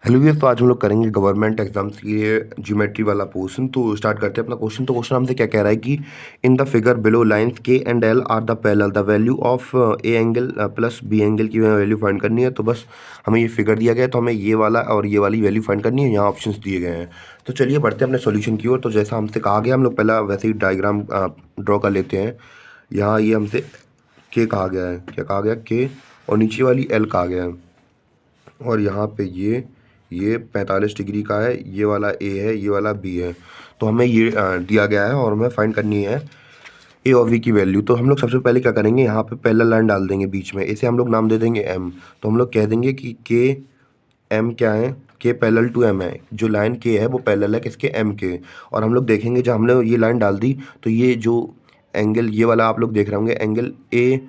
Hello viewers, तो आज हम लोग करेंगे गवर्नमेंट एग्जाम्स के लिए ज्योमेट्री वाला पोर्शन। तो स्टार्ट करते हैं अपना क्वेश्चन। तो क्वेश्चन हमसे क्या कह रहा है कि in the figure below lines K and L are the parallel, the value of A angle plus B angle की वैल्यू फाइंड करनी है। तो बस हमें ये फिगर दिया गया है, तो हमें ये वाला और ये वाली वैल्यू फाइंड करनी है। यहाँ ऑप्शंस दिए गए हैं। तो चलिए बढ़ते हैं अपने सॉल्यूशन की ओर। तो जैसा हमसे कहा गया, हम लोग पहला वैसे ही डायग्राम ड्रॉ कर लेते हैं। यहाँ ये हमसे के कहा गया है, क्या कहा गया, के, और नीचे वाली एल कहा गया है। और यहाँ पे ये 45 डिग्री का है, ये वाला ए है, ये वाला बी है। तो हमें ये दिया गया है और हमें फाइंड करनी है ए और वी की वैल्यू। तो हम लोग सबसे पहले क्या करेंगे, यहाँ पे पैरेलल लाइन डाल देंगे बीच में। इसे हम लोग नाम दे देंगे एम। तो हम लोग कह देंगे कि के एम क्या है, के पैरेलल टू एम है। जो लाइन के है वो पैरेलल है किसके, एम के। और हम लोग देखेंगे जब हमने ये लाइन डाल दी तो ये जो एंगल ये वाला आप लोग देख रहे होंगे एंगल ए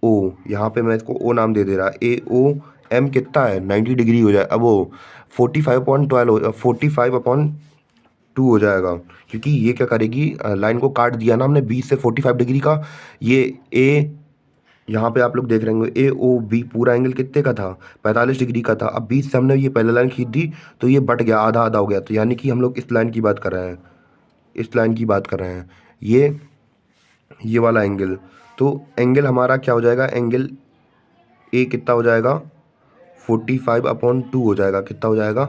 ओ, यहाँ पे मैं इसको ओ नाम दे रहा, ए ओ एम कितना है 90 डिग्री हो जाए। अब वो 45.12 45/2 हो जाएगा, क्योंकि ये क्या करेगी, लाइन को काट दिया ना हमने 20 से 45 डिग्री का। ये ए, यहाँ पे आप लोग देख रहे होंगे ए ओ बी पूरा एंगल कितने का था, 45 डिग्री का था। अब 20 से हमने ये पहले लाइन खींच दी तो ये बट गया, आधा आधा हो गया। तो यानी कि हम लोग इस लाइन की बात कर रहे हैं, इस लाइन की बात कर रहे हैं, ये वाला एंगल। तो एंगल हमारा क्या हो जाएगा, एंगल ए कितना हो जाएगा, 45/2 हो जाएगा। कितना हो जाएगा,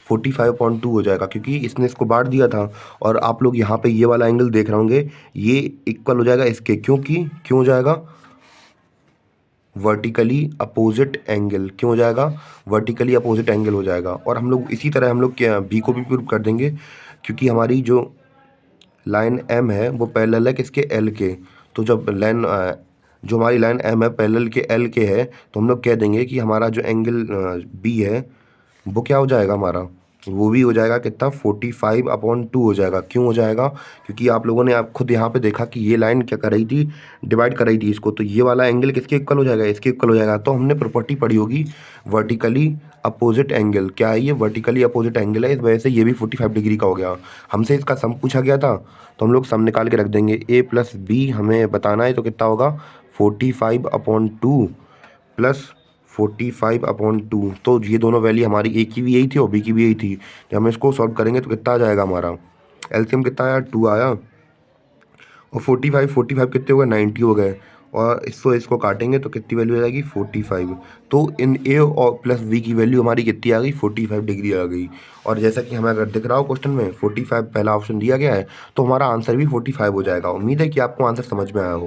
45/2 हो जाएगा, क्योंकि इसने इसको बांट दिया था। और आप लोग यहाँ पे ये वाला एंगल देख रहे होंगे, ये इक्वल हो जाएगा इसके, क्योंकि क्यों हो जाएगा, वर्टिकली अपोजिट एंगल। क्यों हो जाएगा, वर्टिकली अपोजिट एंगल हो जाएगा। और हम लोग इसी तरह हम लोग क्या बी को भी प्रूव कर देंगे, क्योंकि हमारी जो लाइन एम है वो पैरेलल है किसके, एल के। तो जब लाइन जो हमारी लाइन एम है पैरेलल के एल के है, तो हम लोग कह देंगे कि हमारा जो एंगल बी है वो क्या हो जाएगा हमारा, वो भी हो जाएगा कितना, 45/2 हो जाएगा। क्यों हो जाएगा, क्योंकि आप लोगों ने आप खुद यहाँ पे देखा कि ये लाइन क्या कर रही थी, डिवाइड कर रही थी इसको। तो ये वाला एंगल किसके इक्वल हो जाएगा, इसके इक्वल हो जाएगा। तो हमने प्रॉपर्टी पढ़ी होगी वर्टिकली अपोजिट एंगल। क्या है ये, वर्टिकली अपोजिट एंगल है, इस वजह से ये भी 45 डिग्री का हो गया। हमसे इसका सम पूछा गया था, तो हम लोग सम निकाल के रख देंगे। ए प्लस बी हमें बताना है, तो कितना होगा, 45/2 प्लस 45/2। तो ये दोनों वैल्यू हमारी ए की भी यही थी और बी की भी यही थी। जब हम इसको सॉल्व करेंगे तो कितना आ जाएगा हमारा, एलसीएम कितना आया, 2 आया। और 45 कितने हो गए, 90 हो गए। और इसको काटेंगे तो कितनी वैल्यू आ जाएगी, 45। तो इन ए और प्लस बी की वैल्यू हमारी कितनी आ गई, 45 डिग्री आ गई। और जैसा कि हमें अगर दिख रहा हो क्वेश्चन में 45 पहला ऑप्शन दिया गया है, तो हमारा आंसर भी 45 हो जाएगा। उम्मीद है कि आपको आंसर समझ में आया हो।